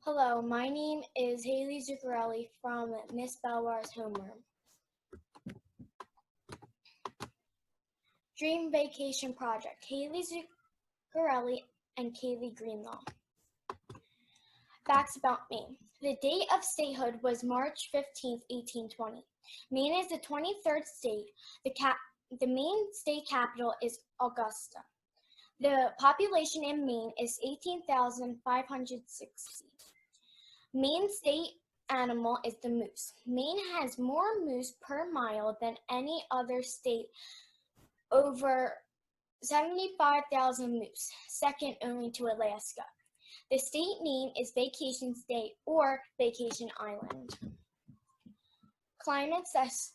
Hello, my name is Haley Zuccarelli from Miss Belwar's homeroom. Dream Vacation Project, Haley Zuccarelli and Kaylee Greenlaw. Facts about Maine. The date of statehood was March 15th, 1820. Maine is the 23rd state. The Maine state capital is Augusta. The population in Maine is 18,560. Maine state animal is the moose. Maine has more moose per mile than any other state, over 75,000 moose, second only to Alaska. The state name is Vacation State or Vacation Island. Climate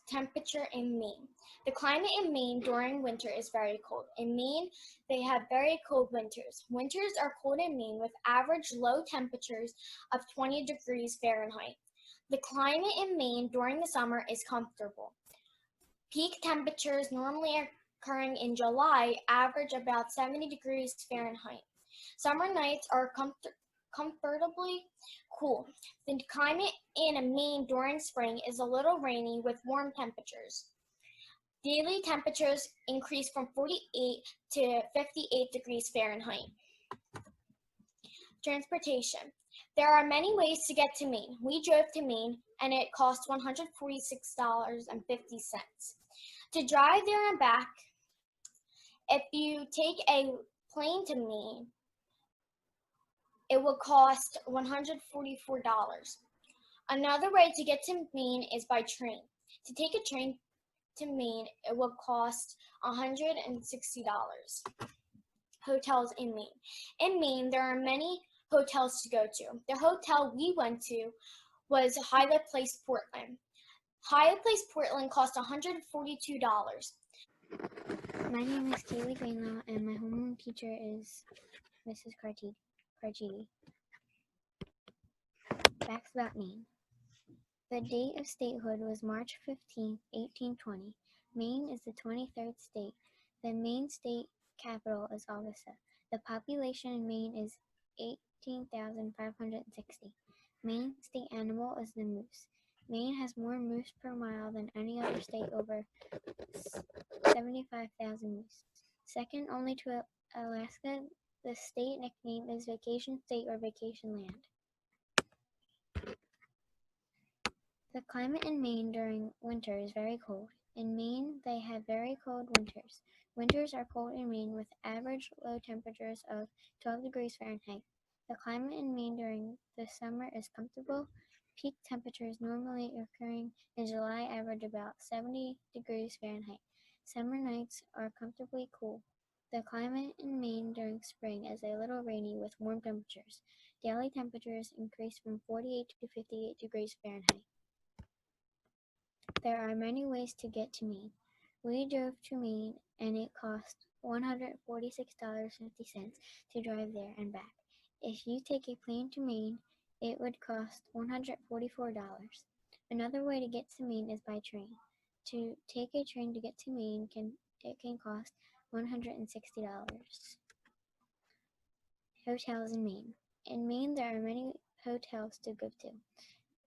temperature in Maine. The climate in Maine during winter is very cold. In Maine, they have very cold winters. Winters are cold in Maine with average low temperatures of 20 degrees Fahrenheit. The climate in Maine during the summer is comfortable. Peak temperatures normally occurring in July average about 70 degrees Fahrenheit. Summer nights are comfortably cool. The climate in Maine during spring is a little rainy with warm temperatures. Daily temperatures increase from 48 to 58 degrees Fahrenheit. Transportation. There are many ways to get to Maine. We drove to Maine and it cost $146.50. To drive there and back, if you take a plane to Maine, it will cost $144. Another way to get to Maine is by train. To take a train to Maine, it will cost $160. Hotels in Maine. In Maine, there are many hotels to go to. The hotel we went to was Hyatt Place, Portland. Hyatt Place, Portland cost $142. My name is Kaylee Greenlaw, and my homeroom teacher is Mrs. Carchidi. Facts about Maine. The date of statehood was March 15th, 1820. Maine is the 23rd state. The Maine state capital is Augusta. The population in Maine is 18,560. Maine state animal is the moose. Maine has more moose per mile than any other state, over 75,000 moose. Second only to Alaska, the state nickname is Vacation State or Vacation Land. The climate in Maine during winter is very cold. In Maine, they have very cold winters. Winters are cold in Maine with average low temperatures of 12 degrees Fahrenheit. The climate in Maine during the summer is comfortable. Peak temperatures normally occurring in July average about 70 degrees Fahrenheit. Summer nights are comfortably cool. The climate in Maine during spring is a little rainy with warm temperatures. Daily temperatures increase from 48 to 58 degrees Fahrenheit. There are many ways to get to Maine. We drove to Maine and it cost $146.50 to drive there and back. If you take a plane to Maine, it would cost $144. Another way to get to Maine is by train. To take a train to get to Maine can cost $160. Hotels in Maine. In Maine, there are many hotels to go to.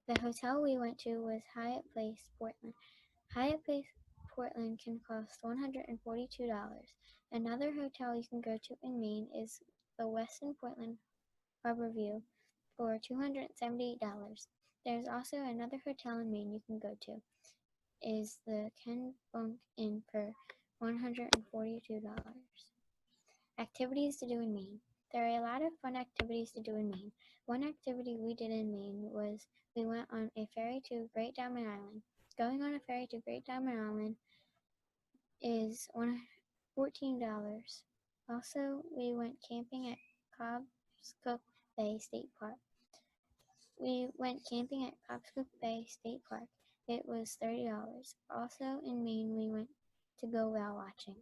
The hotel we went to was Hyatt Place, Portland. Hyatt Place, Portland can cost $142. Another hotel you can go to in Maine is the Westin Portland Harborview for $278. There's also another hotel in Maine you can go to, is the Kennebunk Inn for $142. Activities to do in Maine. There are a lot of fun activities to do in Maine. One activity we did in Maine was we went on a ferry to Great Diamond Island. Going on a ferry to Great Diamond Island is $14. Also, we went camping at Cobscook Bay State Park. We went camping at Cobscook Bay State Park. It was $30. Also, in Maine, we went to go whale watching.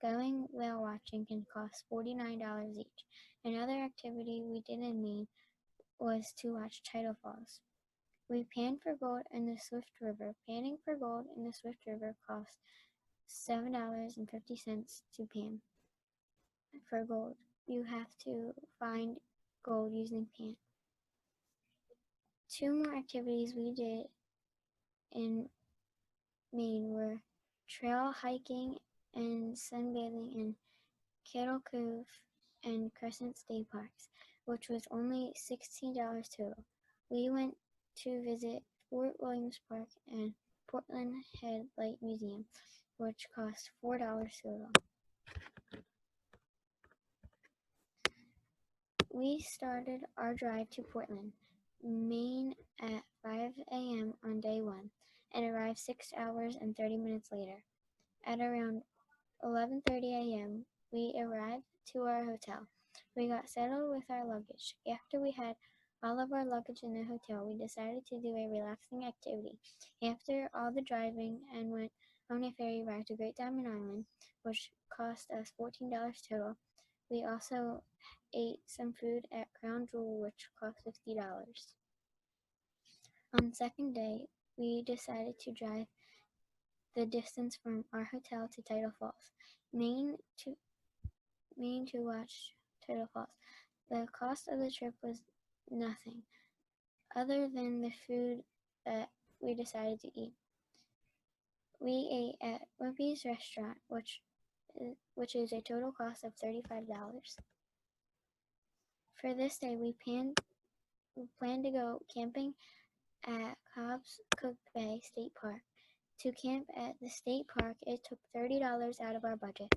Going whale watching can cost $49 each. Another activity we did in Maine was to watch tidal falls. We panned for gold in the Swift River. Panning for gold in the Swift River costs $7.50 to pan. For gold, you have to find gold using pan. Two more activities we did in Maine were trail hiking and sunbathing in Kettle Cove and Crescent State Parks, which was only $16 total. We went to visit Fort Williams Park and Portland Head Light Museum, which cost $4 total. We started our drive to Portland, Maine at 5 a.m. on day one and arrived 6 hours and 30 minutes later. At around 11:30 a.m., we arrived to our hotel. We got settled with our luggage. After we had all of our luggage in the hotel, we decided to do a relaxing activity. After all the driving and went on a ferry ride to Great Diamond Island, which cost us $14 total. We also ate some food at Crown Jewel, which cost $50. On the second day, we decided to drive the distance from our hotel to Tidal Falls, Maine to watch Tidal Falls. The cost of the trip was nothing other than the food that we decided to eat. We ate at Wimpy's restaurant, which is a total cost of $35. For this day, we planned to go camping at Cobb's Cook Bay State Park. To camp at the state park, it took $30 out of our budget.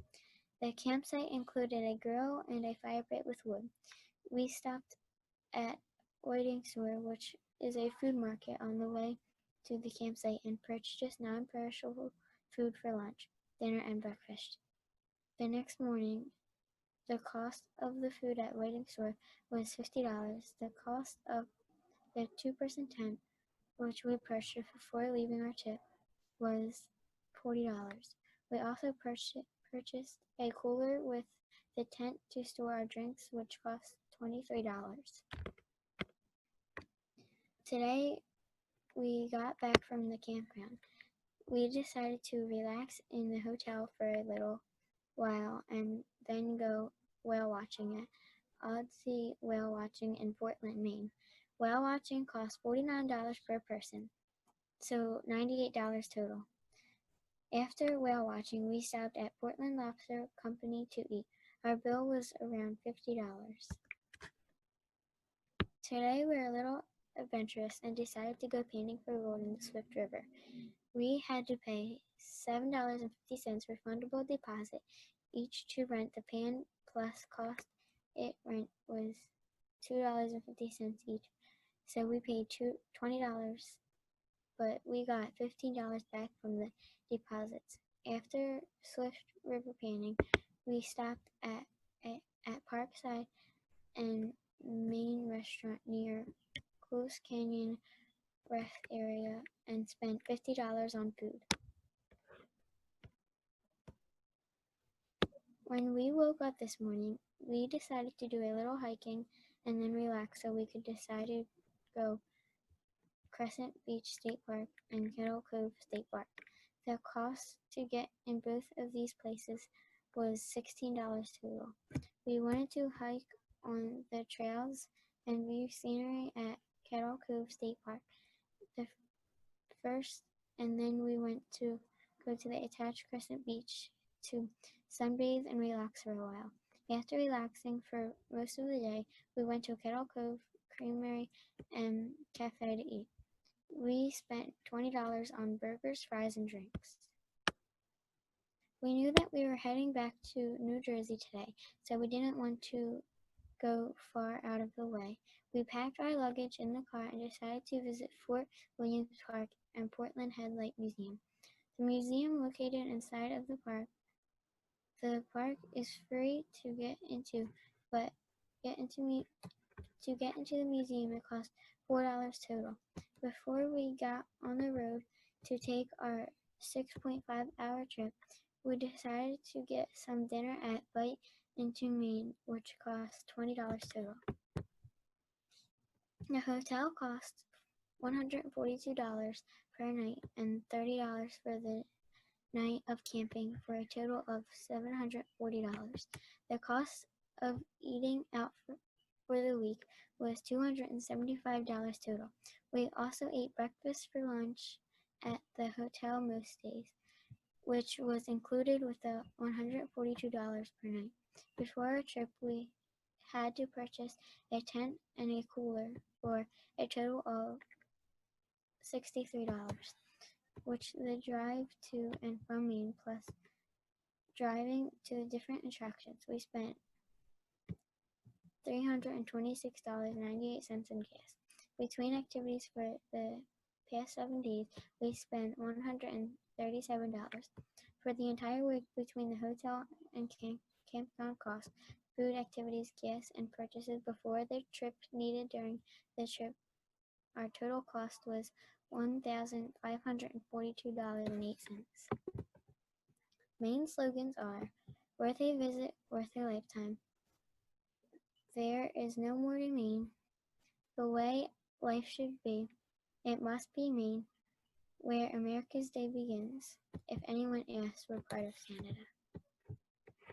The campsite included a grill and a fire pit with wood. We stopped at Whiting Store, which is a food market on the way to the campsite, and purchased non-perishable food for lunch, dinner, and breakfast. The next morning, the cost of the food at Whiting Store was $50. The cost of the two-person tent, which we purchased before leaving our trip, was $40. We also purchased a cooler with the tent to store our drinks, which cost $23. Today, we got back from the campground. We decided to relax in the hotel for a little while and then go whale watching at Odyssey Whale Watching in Portland, Maine. Whale watching costs $49 per person, so $98 total. After whale watching, we stopped at Portland Lobster Company to eat. Our bill was around $50. Today we're a little adventurous and decided to go painting for gold in the Swift River. We had to pay $7.50 refundable deposit each to rent the pan, plus cost it rent was $2.50 each. So we paid $20, but we got $15 back from the deposits. After Swift River painting, we stopped at Parkside and Main restaurant near Close Canyon Rest area and spent $50 on food. When we woke up this morning, we decided to do a little hiking and then relax so we could decide to go Crescent Beach State Park and Kettle Cove State Park. The cost to get in both of these places was $16 total. We wanted to hike on the trails and view scenery at Kettle Cove State Park first, and then we went to go to the attached Crescent Beach to sunbathe and relax for a while. After relaxing for most of the day, we went to Kettle Cove Creamery and Cafe to eat. We spent $20 on burgers, fries, and drinks. We knew that we were heading back to New Jersey today, so we didn't want to go far out of the way. We packed our luggage in the car and decided to visit Fort Williams Park and Portland Head Light Museum. The museum located inside of the park. The park is free to get into, but to get into the museum it costs $4 total. Before we got on the road to take our 6.5-hour trip, we decided to get some dinner at Bite into Maine, which cost $20 total. The hotel cost $142 per night and $30 for the night of camping for a total of $740. The cost of eating out for the week was $275 total. We also ate breakfast for lunch at the hotel most days, which was included with the $142 per night. Before our trip, we had to purchase a tent and a cooler for a total of $63, which the drive to and from Maine plus driving to the different attractions. We spent $326.98 in gas. Between activities for the past 7 days, we spent $137. For the entire week between the hotel and campground costs, food, activities, gas, and purchases before the trip needed during the trip, our total cost was $1,542.08. Main slogans are worth a visit, worth a lifetime. There is no more to Maine. The way life should be. It must be Maine, where America's day begins. If anyone asks, we're part of Canada.